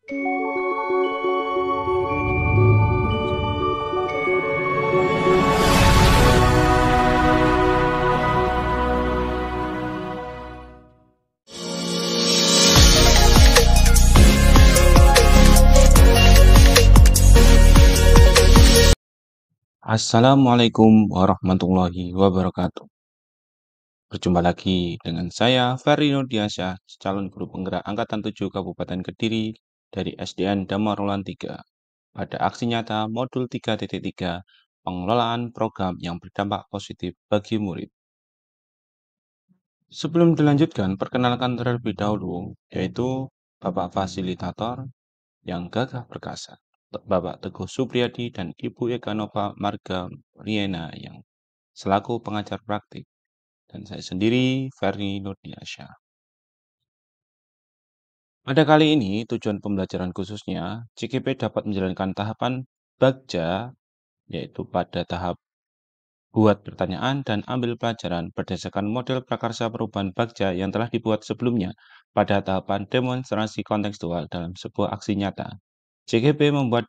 Assalamualaikum warahmatullahi wabarakatuh. Berjumpa lagi dengan saya, Ferry Nurdiansyah, calon guru penggerak Angkatan 7 Kabupaten Kediri dari SDN Damarulan 3, pada aksi nyata Modul 3.3, pengelolaan program yang berdampak positif bagi murid. Sebelum dilanjutkan, perkenalkan terlebih dahulu, yaitu Bapak Fasilitator yang gagah perkasa, Bapak Teguh Supriyadi dan Ibu Eka Nova Marga Riena yang selaku pengajar praktik, dan saya sendiri, Ferry Nurdiansyah. Pada kali ini, tujuan pembelajaran khususnya, CGP dapat menjalankan tahapan Bagja, yaitu pada tahap buat pertanyaan dan ambil pelajaran berdasarkan model prakarsa perubahan Bagja yang telah dibuat sebelumnya pada tahapan demonstrasi kontekstual dalam sebuah aksi nyata. CGP membuat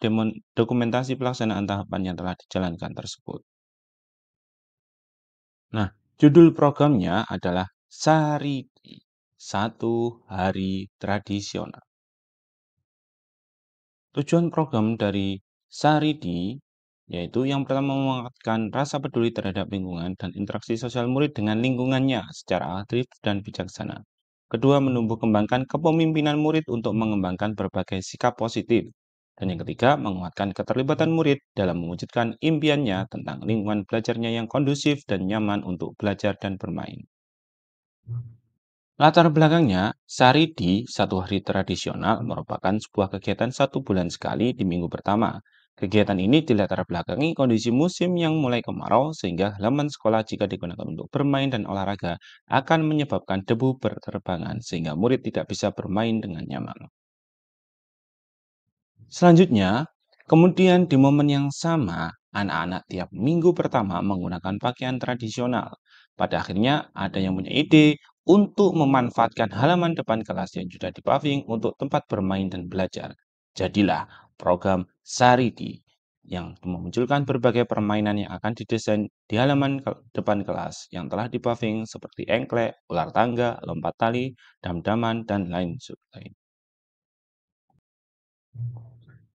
dokumentasi pelaksanaan tahapan yang telah dijalankan tersebut. Nah, judul programnya adalah Saridi, Satu Hari Tradisional. Tujuan program dari Saridi yaitu yang pertama menguatkan rasa peduli terhadap lingkungan dan interaksi sosial murid dengan lingkungannya secara aktif dan bijaksana. Kedua, menumbuh kembangkan kepemimpinan murid untuk mengembangkan berbagai sikap positif. Dan yang ketiga, menguatkan keterlibatan murid dalam mewujudkan impiannya tentang lingkungan belajarnya yang kondusif dan nyaman untuk belajar dan bermain. Latar belakangnya, Saridi Satu Hari Tradisional merupakan sebuah kegiatan 1 bulan sekali di minggu pertama. Kegiatan ini dilatar belakangi kondisi musim yang mulai kemarau sehingga halaman sekolah jika digunakan untuk bermain dan olahraga akan menyebabkan debu berterbangan sehingga murid tidak bisa bermain dengan nyaman. Selanjutnya, kemudian di momen yang sama, anak-anak tiap minggu pertama menggunakan pakaian tradisional. Pada akhirnya, ada yang punya ide untuk memanfaatkan halaman depan kelas yang sudah dipaving untuk tempat bermain dan belajar. Jadilah program Saridi yang memunculkan berbagai permainan yang akan didesain di halaman depan kelas yang telah dipaving seperti engklek, ular tangga, lompat tali, dam-daman, dan lain sebagainya.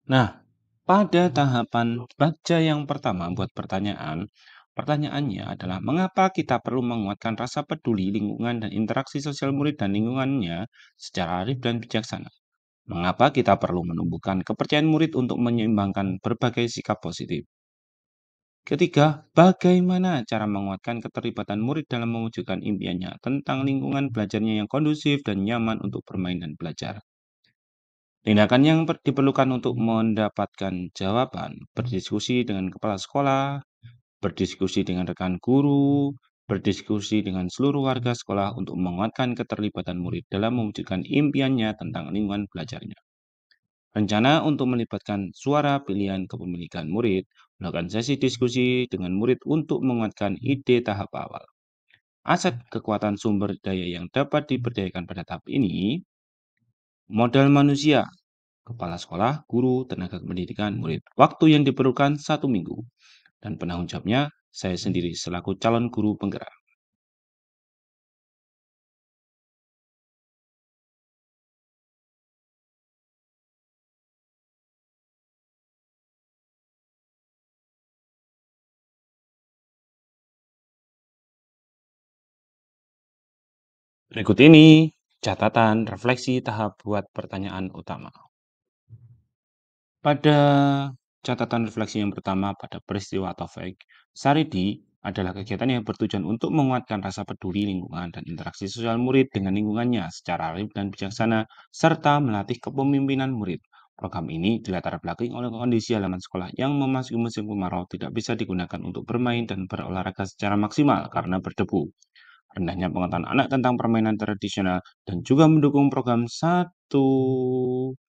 Nah, pada tahapan baca yang pertama buat pertanyaan, pertanyaannya adalah mengapa kita perlu menguatkan rasa peduli lingkungan dan interaksi sosial murid dan lingkungannya secara arif dan bijaksana? Mengapa kita perlu menumbuhkan kepercayaan murid untuk menyeimbangkan berbagai sikap positif? Ketiga, bagaimana cara menguatkan keterlibatan murid dalam mewujudkan impiannya tentang lingkungan belajarnya yang kondusif dan nyaman untuk bermain dan belajar? Tindakan yang diperlukan untuk mendapatkan jawaban, berdiskusi dengan kepala sekolah, berdiskusi dengan rekan guru, berdiskusi dengan seluruh warga sekolah untuk menguatkan keterlibatan murid dalam mewujudkan impiannya tentang lingkungan belajarnya. Rencana untuk melibatkan suara pilihan kepemilikan murid, melakukan sesi diskusi dengan murid untuk menguatkan ide tahap awal. Aset kekuatan sumber daya yang dapat diberdayakan pada tahap ini, modal manusia, kepala sekolah, guru, tenaga pendidikan, murid. Waktu yang diperlukan 1 minggu. Dan penanggung jawabnya saya sendiri selaku calon guru penggerak. Berikut ini catatan refleksi tahap buat pertanyaan utama. Pada catatan refleksi yang pertama pada peristiwa Taufik, Saridi adalah kegiatan yang bertujuan untuk menguatkan rasa peduli lingkungan dan interaksi sosial murid dengan lingkungannya secara arif dan bijaksana, serta melatih kepemimpinan murid. Program ini dilatar belakangi oleh kondisi halaman sekolah yang memasuki musim kemarau tidak bisa digunakan untuk bermain dan berolahraga secara maksimal karena berdebu. Rendahnya pengetahuan anak tentang permainan tradisional dan juga mendukung program 1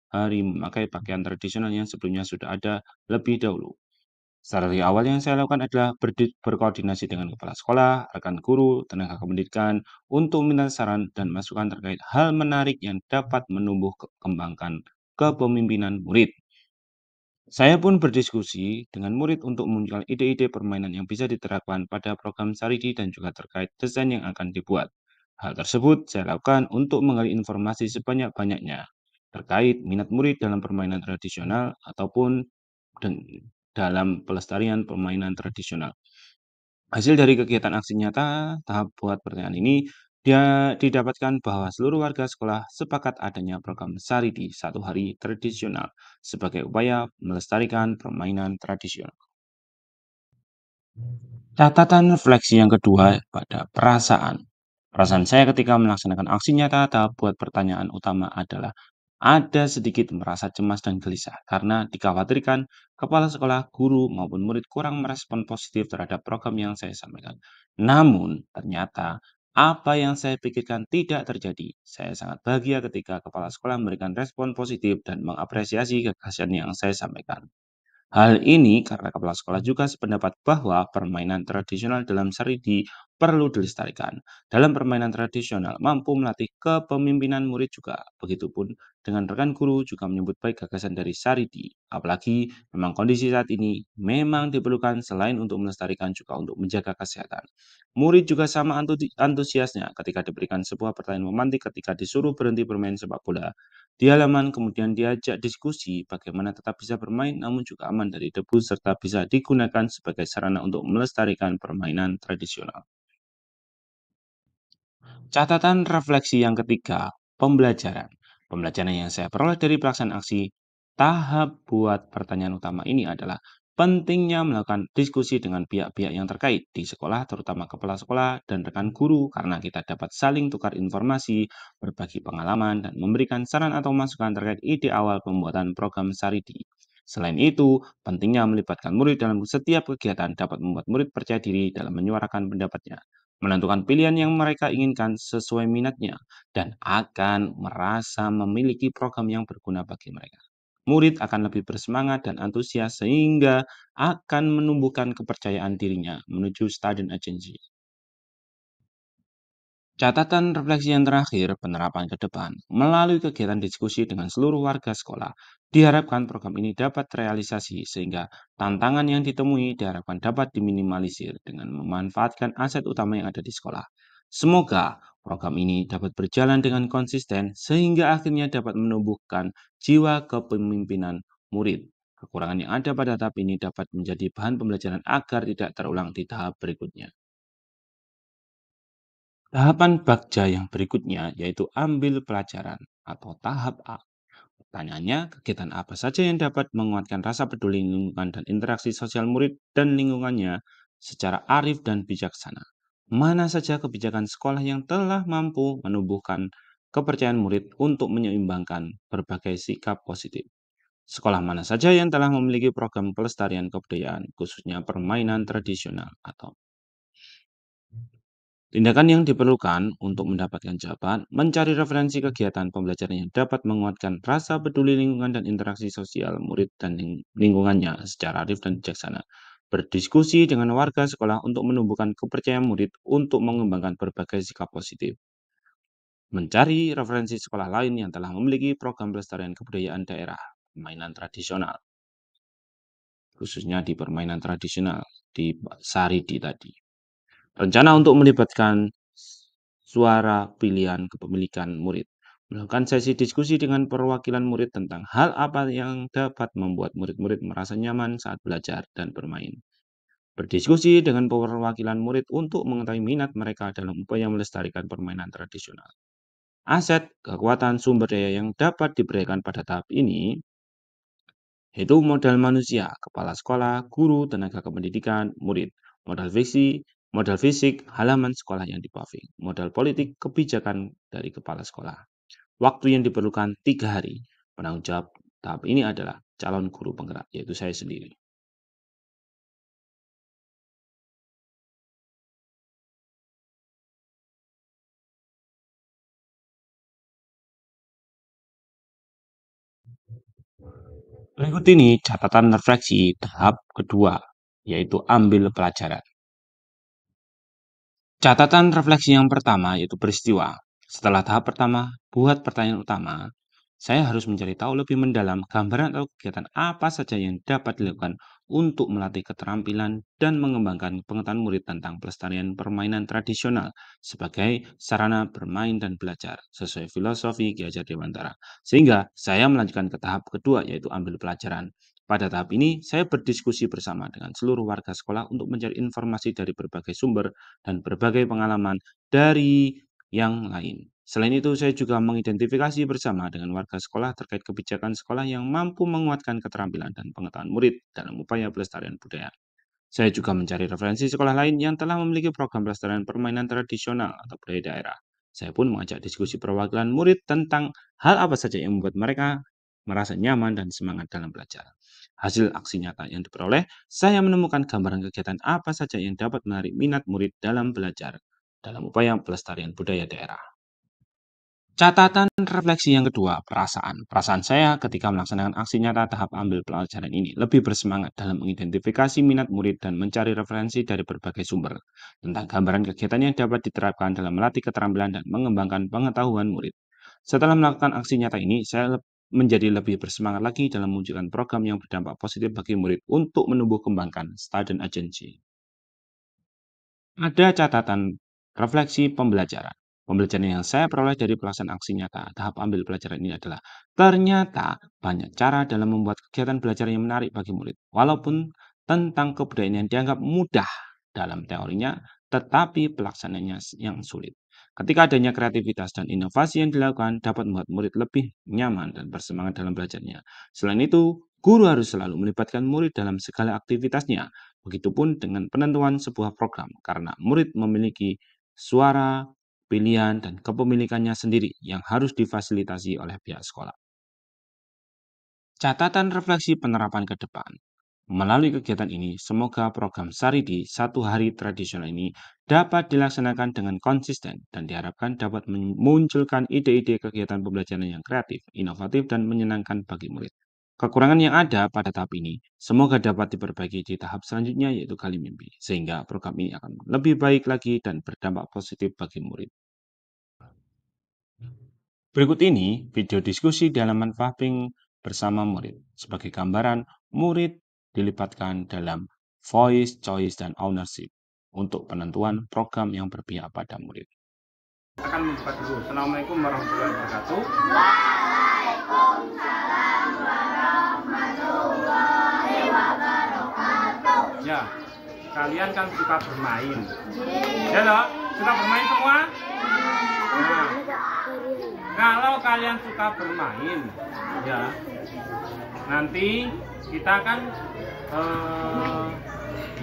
hari memakai pakaian tradisional yang sebelumnya sudah ada lebih dahulu. Strategi awal yang saya lakukan adalah berkoordinasi dengan kepala sekolah, rekan guru, tenaga pendidikan untuk meminta saran dan masukan terkait hal menarik yang dapat menumbuh kembangkan kepemimpinan murid. Saya pun berdiskusi dengan murid untuk memunculkan ide-ide permainan yang bisa diterapkan pada program Saridi dan juga terkait desain yang akan dibuat. Hal tersebut saya lakukan untuk menggali informasi sebanyak-banyaknya terkait minat murid dalam permainan tradisional ataupun dan- dalam pelestarian permainan tradisional. Hasil dari kegiatan aksi nyata tahap buat pertanyaan ini, dia didapatkan bahwa seluruh warga sekolah sepakat adanya program Saridi satu hari tradisional sebagai upaya melestarikan permainan tradisional. Catatan refleksi yang kedua pada perasaan. Perasaan saya ketika melaksanakan aksi nyata tahap buat pertanyaan utama adalah ada sedikit merasa cemas dan gelisah karena dikhawatirkan kepala sekolah, guru, maupun murid kurang merespon positif terhadap program yang saya sampaikan. Namun, ternyata apa yang saya pikirkan tidak terjadi. Saya sangat bahagia ketika kepala sekolah memberikan respon positif dan mengapresiasi gagasan yang saya sampaikan. Hal ini karena kepala sekolah juga sependapat bahwa permainan tradisional dalam Saridi perlu dilestarikan. Dalam permainan tradisional mampu melatih kepemimpinan murid juga. Begitupun dengan rekan guru juga menyebut baik gagasan dari Saridi. Apalagi memang kondisi saat ini memang diperlukan selain untuk melestarikan juga untuk menjaga kesehatan. Murid juga sama antusiasnya ketika diberikan sebuah pertanyaan memantik ketika disuruh berhenti bermain sepak bola di halaman kemudian diajak diskusi bagaimana tetap bisa bermain namun juga aman dari debu serta bisa digunakan sebagai sarana untuk melestarikan permainan tradisional. Catatan refleksi yang ketiga, pembelajaran. Pembelajaran yang saya peroleh dari pelaksanaan aksi tahap buat pertanyaan utama ini adalah pentingnya melakukan diskusi dengan pihak-pihak yang terkait di sekolah, terutama kepala sekolah dan rekan guru, karena kita dapat saling tukar informasi, berbagi pengalaman, dan memberikan saran atau masukan terkait ide awal pembuatan program Saridi. Selain itu, pentingnya melibatkan murid dalam setiap kegiatan dapat membuat murid percaya diri dalam menyuarakan pendapatnya, menentukan pilihan yang mereka inginkan sesuai minatnya, dan akan merasa memiliki program yang berguna bagi mereka. Murid akan lebih bersemangat dan antusias sehingga akan menumbuhkan kepercayaan dirinya menuju student agency. Catatan refleksi yang terakhir, penerapan ke depan. Melalui kegiatan diskusi dengan seluruh warga sekolah, diharapkan program ini dapat terrealisasi sehingga tantangan yang ditemui diharapkan dapat diminimalisir dengan memanfaatkan aset utama yang ada di sekolah. Semoga program ini dapat berjalan dengan konsisten sehingga akhirnya dapat menumbuhkan jiwa kepemimpinan murid. Kekurangan yang ada pada tahap ini dapat menjadi bahan pembelajaran agar tidak terulang di tahap berikutnya. Tahapan bagja yang berikutnya yaitu ambil pelajaran atau tahap A. Pertanyaannya, kegiatan apa saja yang dapat menguatkan rasa peduli lingkungan dan interaksi sosial murid dan lingkungannya secara arif dan bijaksana? Mana saja kebijakan sekolah yang telah mampu menumbuhkan kepercayaan murid untuk menyeimbangkan berbagai sikap positif? Sekolah mana saja yang telah memiliki program pelestarian kebudayaan, khususnya permainan tradisional atau tindakan yang diperlukan untuk mendapatkan jawaban, mencari referensi kegiatan pembelajaran yang dapat menguatkan rasa peduli lingkungan dan interaksi sosial murid dan lingkungannya secara arif dan bijaksana. Berdiskusi dengan warga sekolah untuk menumbuhkan kepercayaan murid untuk mengembangkan berbagai sikap positif. Mencari referensi sekolah lain yang telah memiliki program pelestarian kebudayaan daerah, permainan tradisional, khususnya di permainan tradisional, di Saridi tadi. Rencana untuk melibatkan suara pilihan kepemilikan murid. Melakukan sesi diskusi dengan perwakilan murid tentang hal apa yang dapat membuat murid-murid merasa nyaman saat belajar dan bermain. Berdiskusi dengan perwakilan murid untuk mengetahui minat mereka dalam upaya melestarikan permainan tradisional. Aset, kekuatan, sumber daya yang dapat diberikan pada tahap ini yaitu modal manusia, kepala sekolah, guru, tenaga kependidikan, murid, modal fisik, halaman sekolah yang dipaving, modal politik, kebijakan dari kepala sekolah. Waktu yang diperlukan 3 hari. Penanggung jawab tahap ini adalah calon guru penggerak, yaitu saya sendiri. Berikut ini catatan refleksi tahap kedua, yaitu ambil pelajaran. Catatan refleksi yang pertama yaitu peristiwa. Setelah tahap pertama, buat pertanyaan utama. Saya harus mencari tahu lebih mendalam gambaran atau kegiatan apa saja yang dapat dilakukan untuk melatih keterampilan dan mengembangkan pengetahuan murid tentang pelestarian permainan tradisional sebagai sarana bermain dan belajar sesuai filosofi Ki Hajar Dewantara. Sehingga saya melanjutkan ke tahap kedua yaitu ambil pelajaran. Pada tahap ini, saya berdiskusi bersama dengan seluruh warga sekolah untuk mencari informasi dari berbagai sumber dan berbagai pengalaman dari yang lain. Selain itu, saya juga mengidentifikasi bersama dengan warga sekolah terkait kebijakan sekolah yang mampu menguatkan keterampilan dan pengetahuan murid dalam upaya pelestarian budaya. Saya juga mencari referensi sekolah lain yang telah memiliki program pelestarian permainan tradisional atau budaya daerah. Saya pun mengajak diskusi perwakilan murid tentang hal apa saja yang membuat mereka merasa nyaman dan semangat dalam belajar. Hasil aksi nyata yang diperoleh, saya menemukan gambaran kegiatan apa saja yang dapat menarik minat murid dalam belajar dalam upaya pelestarian budaya daerah. Catatan refleksi yang kedua, perasaan. Perasaan saya ketika melaksanakan aksi nyata tahap ambil pelajaran ini lebih bersemangat dalam mengidentifikasi minat murid dan mencari referensi dari berbagai sumber tentang gambaran kegiatan yang dapat diterapkan dalam melatih keterampilan dan mengembangkan pengetahuan murid. Setelah melakukan aksi nyata ini, saya menjadi lebih bersemangat lagi dalam mewujudkan program yang berdampak positif bagi murid untuk menumbuh kembangkan student agency. Ada catatan refleksi pembelajaran. Pembelajaran yang saya peroleh dari pelaksanaan aksi nyata tahap ambil pelajaran ini adalah ternyata banyak cara dalam membuat kegiatan belajar yang menarik bagi murid. Walaupun tentang kebudayaan yang dianggap mudah dalam teorinya, tetapi pelaksanaannya yang sulit. Ketika adanya kreativitas dan inovasi yang dilakukan dapat membuat murid lebih nyaman dan bersemangat dalam belajarnya. Selain itu, guru harus selalu melibatkan murid dalam segala aktivitasnya. Begitupun dengan penentuan sebuah program, karena murid memiliki suara, pilihan, dan kepemilikannya sendiri yang harus difasilitasi oleh pihak sekolah. Catatan refleksi penerapan ke depan. Melalui kegiatan ini, semoga program Saridi satu hari tradisional ini dapat dilaksanakan dengan konsisten dan diharapkan dapat memunculkan ide-ide kegiatan pembelajaran yang kreatif, inovatif, dan menyenangkan bagi murid. Kekurangan yang ada pada tahap ini semoga dapat diperbaiki di tahap selanjutnya yaitu Gali Mimpi, sehingga program ini akan lebih baik lagi dan berdampak positif bagi murid. Berikut ini video diskusi di halaman Fahping bersama murid. Sebagai gambaran, murid dilibatkan dalam voice, choice, dan ownership untuk penentuan program yang berpihak pada murid. Akan membuka dulu. Assalamualaikum warahmatullahi wabarakatuh. Waalaikumsalam warahmatullahi wabarakatuh. Ya, kalian kan suka bermain. Ya loh, suka bermain semua? Nah, kalau kalian suka bermain, ya nanti kita kan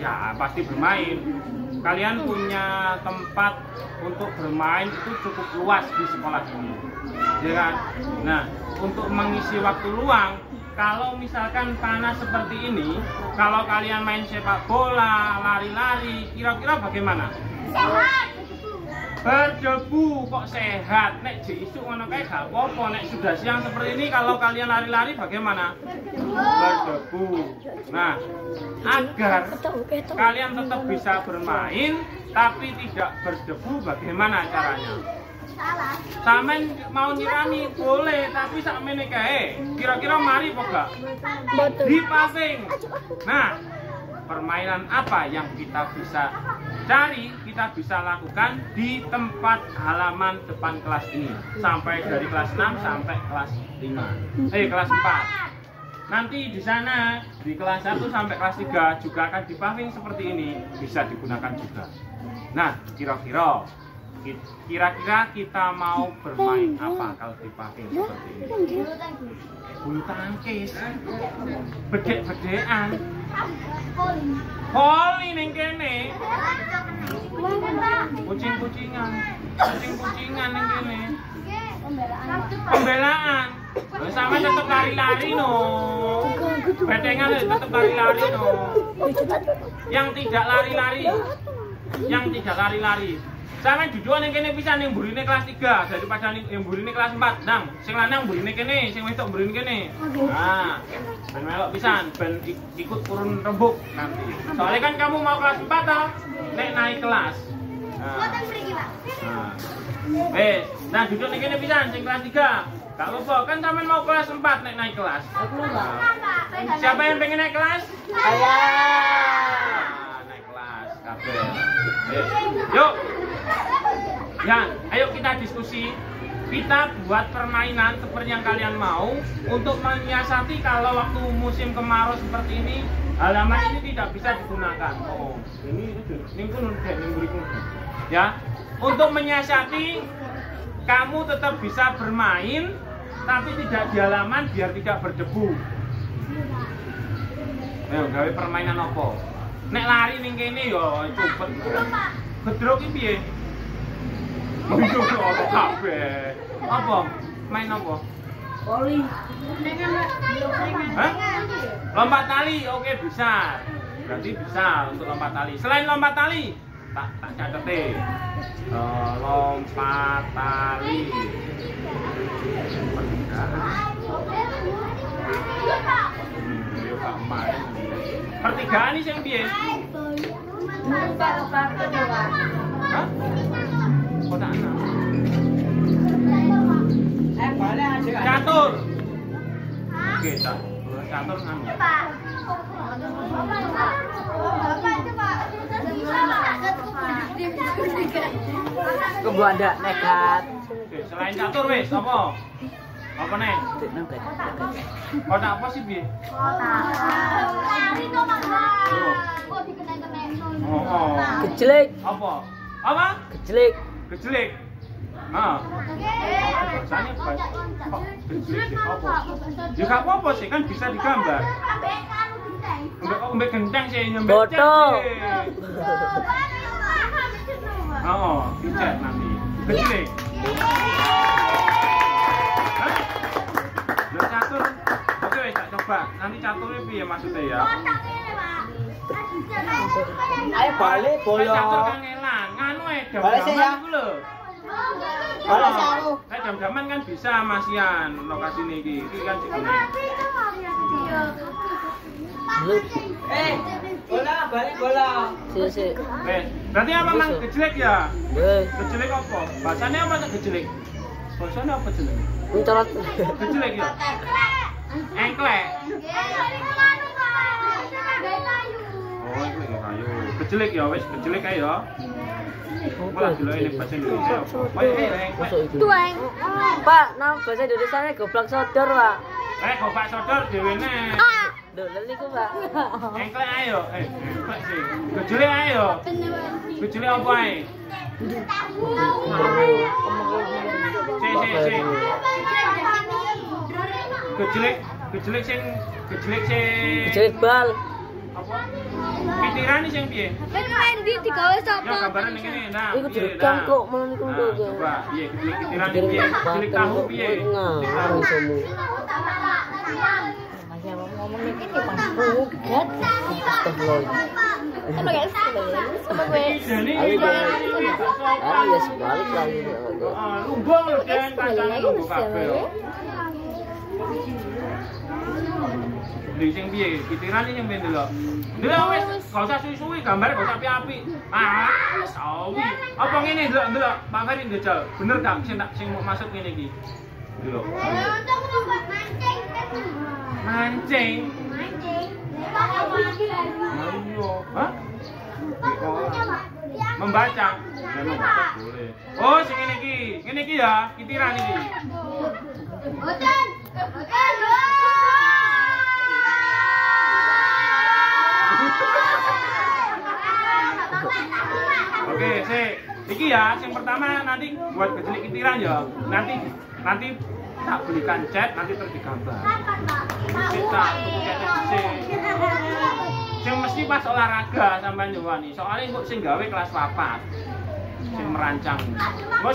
ya pasti bermain. Kalian punya tempat untuk bermain itu cukup luas di sekolah ini, ya kan? Nah, untuk mengisi waktu luang, kalau misalkan panas seperti ini, kalau kalian main sepak bola, lari-lari, kira-kira bagaimana? Sehat. Berdebu kok sehat, nek jisuk ngono kae gak apa-apa. Nek sudah siang seperti ini kalau kalian lari-lari bagaimana? Berdebu. Nah, agar kalian tetap bisa bermain tapi tidak berdebu bagaimana caranya? Samen mau nyirami boleh tapi sakmene kae. Kira-kira mari apa gak? Di paving. Nah, permainan apa yang kita bisa cari, kita bisa lakukan di tempat halaman depan kelas ini sampai dari kelas 6 sampai kelas 5 kelas 4. Nanti di sana di kelas 1 sampai kelas 3 juga akan di paving seperti ini, bisa digunakan juga. Nah, kira-kira kita mau bermain apa kalau di paving seperti ini? Bulu tangkis, bedek-bedekan, voli ning kene, kucing-kucingan ning kene, pembelaan. Sama tetap lari-lari no, bedengan tetap lari-lari no. Yang tidak lari-lari. Sampe dudukan yang kene pisan yang burine kelas 3 daripada yang burine kelas 4. Nang, sing lanang burine kene, sing wedok burine kene. Nah, ben melok pisan, ben ikut turun rembuk nanti. Soalnya kan kamu mau kelas 4 toh, nek naik kelas. Nah, duduk ning kene pisan sing kelas 3. Tak lupa, kan sampean mau kelas 4 naik kelas. Siapa yang pengen naik kelas? Saya. Naik kelas, kabeh. Yuk. Ya, ayo kita diskusi. Kita buat permainan seperti yang kalian mau untuk menyiasati kalau waktu musim kemarau seperti ini halaman ini tidak bisa digunakan. Oh, ini pun ya. Untuk menyiasati kamu tetap bisa bermain tapi tidak di halaman biar tidak berdebu. Ayo gawe permainan apa? Nek lari ning kene yo cepet. Gedrok iki piye? Itu apa kabeh? Apa? Main apa? Voli. Hah? Lompat tali, oke bisa. Berarti bisa untuk lompat tali. Selain lompat tali, tak catet. Lompat tali. Pertigaan ini yang piye? Hah? Kotak 6. Catur. Oke, catur kan. Kebo ada nekat. Oke, selain catur wis apa? Apa nih? Kotak apa sih piye? Oh. Kecelik. Apa? Apa? Kecelik. Kecelik. Nah. Bahasanya kok kecelik apa? Ya gak apa-apa sih, kan bisa digambar. Mbak genteng sih nyembet. Foto. Oh, dicat nanti. Kecelik. Lo catur. Oke, tak coba. Nanti caturnya piye maksudnya ya? Ayo balik bola. Catur kangelan. Nganu Balik sih ya. iku lho. Balik saru. Jam-jaman kan bisa Masian lokasi niki. Iki kan cikune. Bola, balik bola. Si. Berarti apa mang gejelek ya? Weh, Gejelek apa? Bahasanya apa tak gejelek? Bahasanya apa gejelek? mencolot. Gejelek ya? Engklek. Oh, engklek ya kayu. Gejelek ya wis, gejelek ae ya. Malah dulu ini bahasa Indonesia. Oh, engklek. Tuang. Pak, nama bahasa Indonesia goblok sodor, Pak. Gobak sodor dhewene. Lho, niku, Pak. Engklek ae yo. Engklek sih. Gejelek ae yo. Gejelek apa ae? Si. Gejelek sing Kecelik bal. apa? Pitirane sing piye? Ben main di digawe Ya sapa? gambaran ning kene. Nah, Iku piye, direkam nah. kok, malah niku Nah, lho. coba, piye gejelek pitirane piye? Gejelek tahu piye? Ngarang semu. Masih ngomong nih ini pas bugat. Astagfirullah. Apa guys? Sama gue. Jane Ayo, iki Ayo ya sebalik lagi. lumbung lho Den, kancane lumbung kabeh. Lha sing piye? Pitirane sing piye ndelok? Ndelok wis, gak usah suwi-suwi, gambar gak usah api-api. Sawi. Apa ngene ndelok, Pak Ferry njajal. Bener gak sing mau masuk ngene iki? Ndelok. Mancing. Ayo. Hah? Membaca. Ya, membaca boleh. Oh, sing ngene iki. Ngene iki ya, kitiran iki. Oke, sik. Iki ya, yang pertama nanti buat gejelik kitiran ya. Nanti tak belikan cat, nanti terus digambar. Kita sing mesti pas olahraga sampean nyuwani. Soalnya kok sing gawe kelas 4. Sing merancang. Kok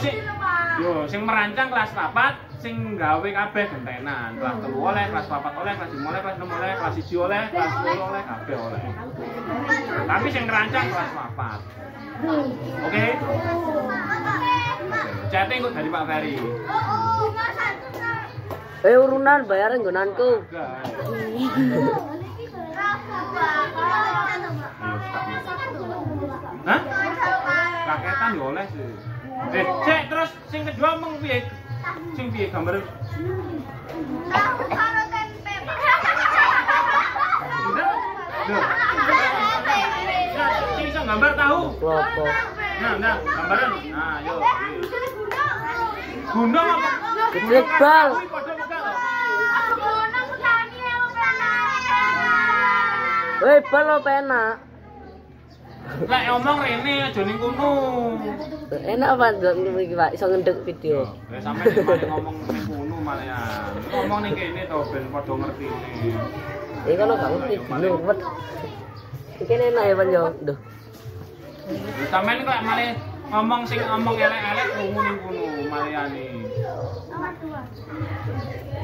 sing merancang kelas 4, sing gawe kabeh gentenan. Kelas 3 oleh, kelas 4 oleh, kelas 5 oleh, kelas 6 oleh, kelas 1 oleh, kelas 10 oleh, kabeh oleh. Tapi sing ngerancang kelas 4. Oke? Chatting kok dari Pak Ferry. Urunan bayaran nggonanku. Hah? Kaketan ya oleh sih. Cek terus sing kedua mung piye? Sing piye gambar? Tahu karo tempe, Pak. Bener? Loh. Sing iso gambar tahu. Klopo. Nah, gambaran. Nah, yo. Gunung apa? Gede bal. Kuwi padha muka to. Weh, bal lo penak. Lek omong rene aja ning kono. Enak apa ndelok iki, Pak? Iso ngendek video. Ya sampe malah ngomong ning kono malahan. Ngomong ning kene to ben padha ngerti ini. Iki kalau gak ngerti gunung wet. Iki enak ya, Pak yo. Duh. Sampeyan kok malah ngomong sing omong elek-elek krungu ning kono malihane.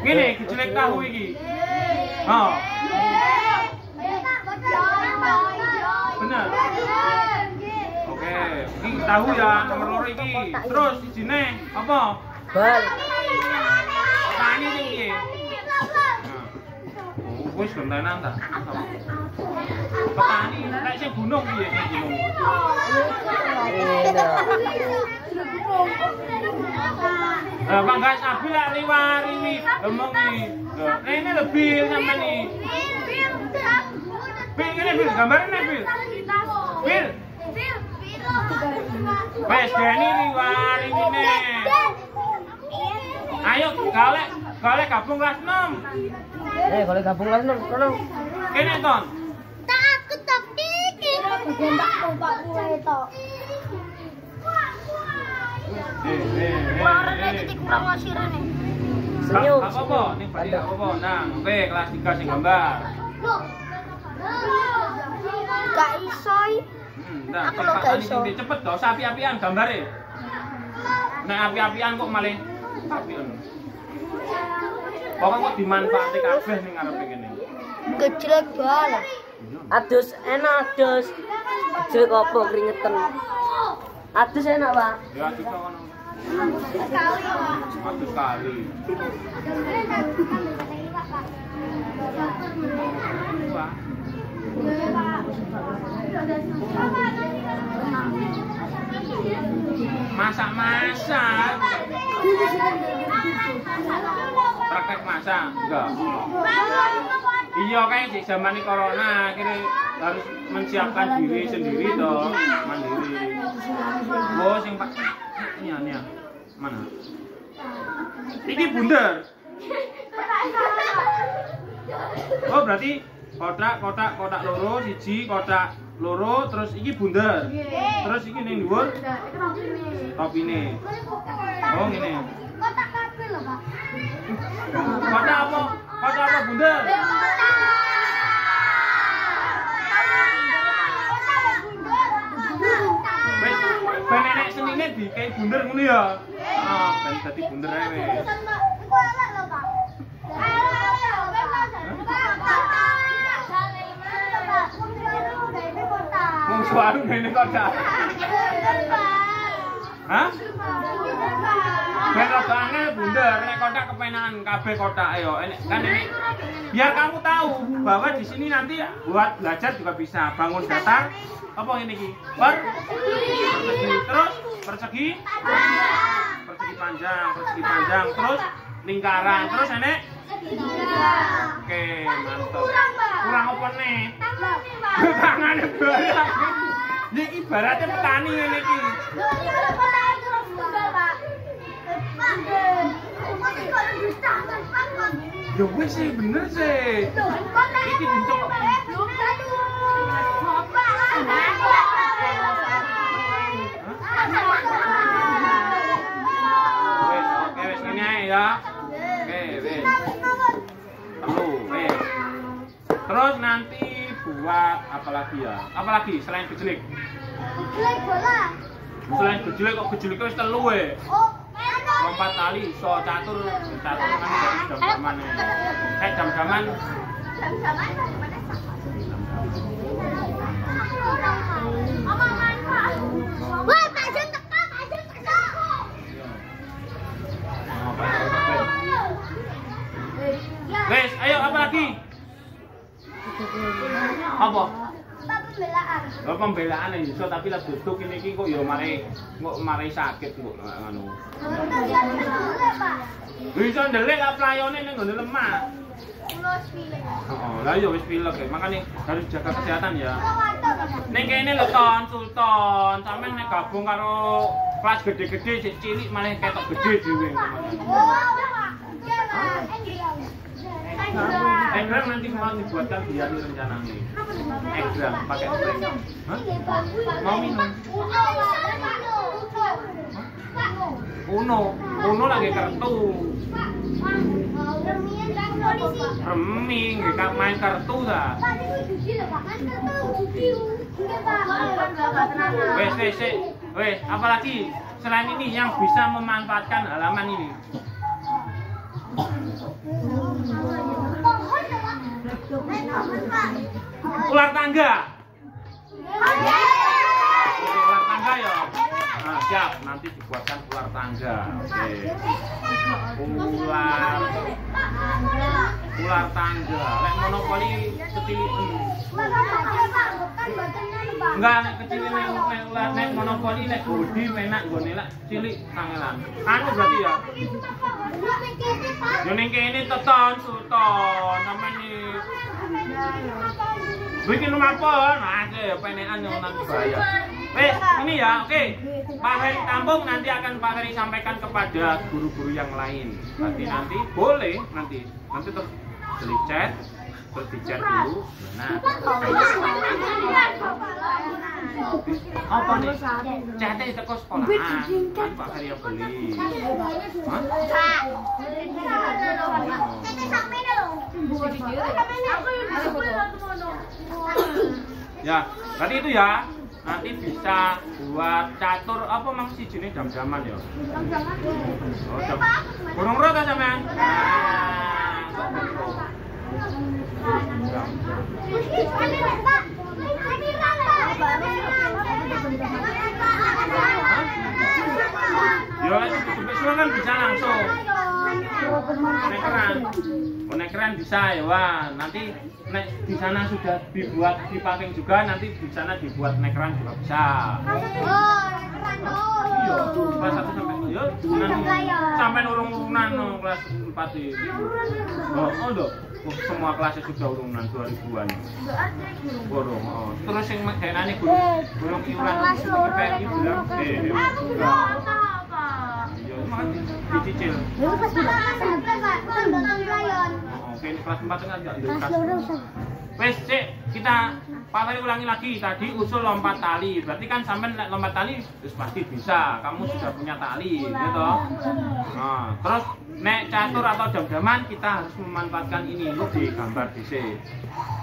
Ngene gejlek tahu iki. Ha. Bener. Oke, iki tahu ya nomor loro iki. Terus sijine apa? Bal. Tani sing piye? Wis gentenan ta. Petani, nek sing gunung piye sing gunung? Bang guys, abi lah riwari omong iki. Ini lebih sampean iki. Bil, ini Bil, gambarin nih Bil. Bil. Wes gini riwari ini. Ayo kale gabung kelas 6. Kalau gabung kelas 6, kono. Kene ton. Takut tapi gendak Pak kowe to. Warane titik promosi rene. Senyum. Apa-apa, ning bali apa-apa. Nah, oke kelas 3 sing gambar. Gak iso. Nah, Aku lo gak iso. Cepet to, api-apian gambare. Nek api-apian kok malah apian. Pokoknya kok dimanfaati kabeh ning ngarepe kene. Gejlek banget. Adus enak adus. Jelek apa keringetan. Adus enak, Pak. Ya kita kono. Satu kali. Pak. Masak-masak. Praktek masak enggak? Iya kayak di zaman ini corona akhirnya harus menyiapkan diri sendiri toh, mandiri. Oh, sing Pak. Ini ya. Mana? Ini bundar. Oh, berarti kotak loro, siji kotak loro, terus iki bundar. Terus iki ning dhuwur. Topine. Oh, ngene. Kotak kabel lho, Pak. Kotak apa? Kotak apa bundar? Ben nek senine dikei bunder ngono ya. Ah, ben dadi bunder ae wis. Iku elek lho, Pak. Wong suara ngene kotak. Hah? Ben rodane bunder nek kotak kepenan kabeh kotak yo. Kan ini biar kamu tahu bahwa di sini nanti buat belajar juga bisa bangun datar apa ini ki? Persegi panjang, terus lingkaran, terus enek. Oke, mantap. Kurang apa nih? Tangane barang. Ini ibaratnya petani ngene iki. Yo wis sih bener sih. Iki bentuk wis ngene ae ya. Oke, wis. Wis. Terus nanti buat apa lagi ya? Apa lagi selain gejlek? Gejlek bola. Selain gejlek kok gejlek wis telu e. Oh, Lompat tali, iso catur kan jam-jaman. Jam-jaman. Wah, tajam teka. Wes, ayo apa lagi? Apa? Pembelaan. Lha pembelaan iso tapi lek duduk ini iki kok ya mari sakit kok ngono. Bisa ndelik lah playone ning ngene lemah. Oh, lah ya wis pilek ya. Makane harus jaga kesehatan ya. Ning kene lho Sultan, sampeyan nek gabung karo kelas gede-gede sik cilik malah ketok gede dhewe. Egrang nanti mau dibuatkan biar rencananya. Egrang pakai spray. Hah? Mau minum? Uno lagi kartu. Reming, nggak main kartu dah. Wes, apalagi selain ini yang bisa memanfaatkan halaman ini. Ular tangga. Oke, ular tangga ya. Nah, siap, nanti dibuatkan ular tangga. Oke. Ular tangga. Lek monopoli ketiliken. Enggak, nek kecil nek monopoli nek gede enak nggone lek cilik kangelan. Anu berarti ya. Yo ning kene teton Sultan, sampeyan iki. Bikin rumah pon, aja penekan yang nanti bayar. Wes, ini ya, oke. Pak Heri Tampung nanti akan Pak Heri sampaikan kepada guru-guru yang lain. Nanti boleh nanti terus beli chat, terus dicat dulu. Nah, apa nih? Chatnya itu kok sekolahan, kan Pak Heri yang beli. Ya, berarti itu ya. Nanti bisa buat catur apa mang si jenis jam-jaman ya? Oh, jam. Burung ro ta sampean? Ya, semua kan bisa langsung. Nek keren bisa ya, wah. Nanti nek di sana sudah dibuat dipacking juga, nanti di sana dibuat nekran juga bisa. Iya, kelas 1 sampai ya, sampai urung-urunan kelas 4 ini. Oh, lho. Semua kelasnya sudah urunan 2000-an. Burung. Oh. Terus yang denane burung iuran kayak ibu bilang, dicicil. Oke, ini kelas 4 kan enggak wes, kita pakai ulangi lagi. Tadi usul lompat tali. Berarti kan sampai lompat tali pasti bisa. Kamu sudah punya tali, gitu. Nah, terus nek catur atau jam-jaman kita harus memanfaatkan ini. Lu digambar dhisik.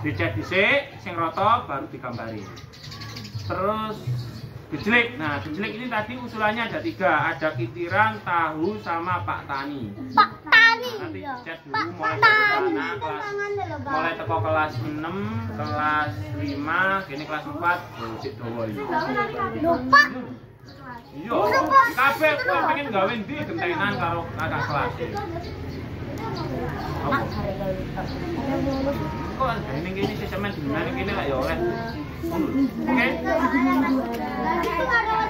Dicek dhisik sing rata baru digambari. Terus gejlek. Nah, gejlek ini tadi usulannya ada 3. Ada kitiran, tahu, sama Pak Tani. Pak Tani. Nanti chat dulu mulai teko kelas 6, kelas 5, kini kelas 4, sik dawa iki. Lupa. Iya. Kabeh kowe pengen gawe ndi gentenan karo kakak kelas. Kok ini gini sistemnya gimana gini lah ya oleh. Oke.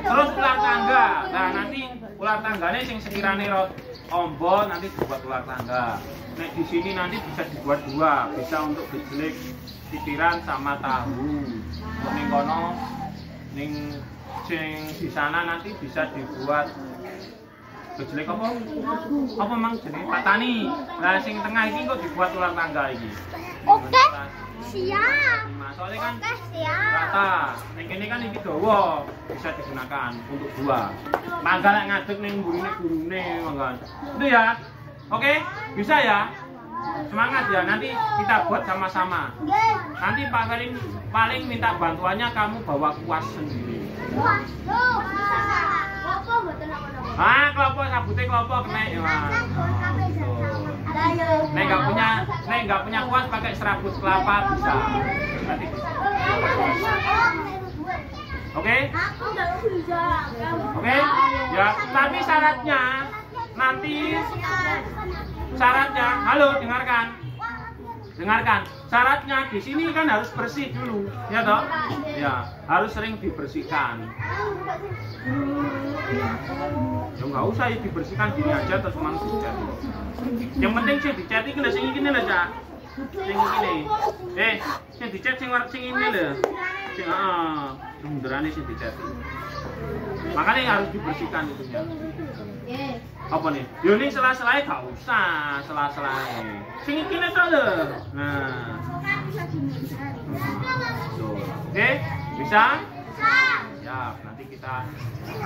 Terus ular tangga. Nah, nanti ular tangganya yang sekiranya ombo nanti dibuat ular tangga. Nek di sini nanti bisa dibuat 2, bisa untuk gejlek, titiran sama tahu. Ning kono ning sing di sana nanti bisa dibuat gejlek apa? Apa mang jenenge Pak Tani. Lah sing tengah iki kok dibuat ular tangga iki. Oke. Siap. Soalnya kan Oke, siap. rata. Ning kene kan iki dawa, bisa digunakan untuk 2. Mangga lek ngadeg ning gurune mangga. Itu ya. Oke, bisa ya. Semangat ya, nanti kita buat sama-sama. Nanti Pak Karim paling minta bantuannya kamu bawa kuas sendiri. Klopo sabute klopo kena ya. Nek enggak punya kuas pakai serabut kelapa bisa. Nanti. Oke? Oke? Ya, tapi syaratnya halo dengarkan. dengarkan. Syaratnya di sini kan harus bersih dulu, ya toh? Ya, harus sering dibersihkan. Ya nggak usah ya dibersihkan gini aja terus mang dicat. Yang penting sih dicat iki lho sing iki lho, Cak. Sing iki. Sing dicat sing ini lho. Sing munderane sing dicat. Makanya harus dibersihkan itunya. Apa nih? Yo ning sela-selae gak usah, sela-selae. Sing iki lho to lho. Nah. Tuh. Oke, bisa? Siap, nanti kita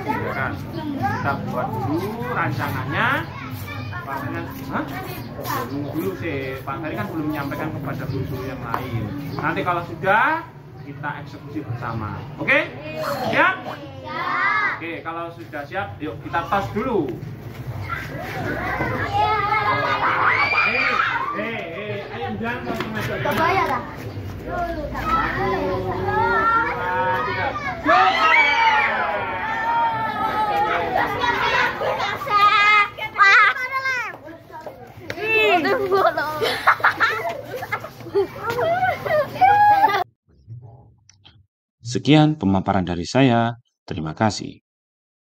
kerjakan. Kita buat dulu rancangannya. Pak Ferry nunggu dulu sih. Pak Ferry kan belum menyampaikan kepada guru yang lain. Nanti kalau sudah kita eksekusi bersama. Oke? Siap? Oke, kalau sudah siap, yuk kita tos dulu. Ayo jangan langsung masuk. Kita bayar lah. Sekian pemaparan dari saya. Terima kasih.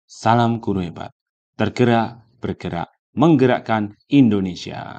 Salam guru hebat. Tergerak, bergerak, menggerakkan Indonesia.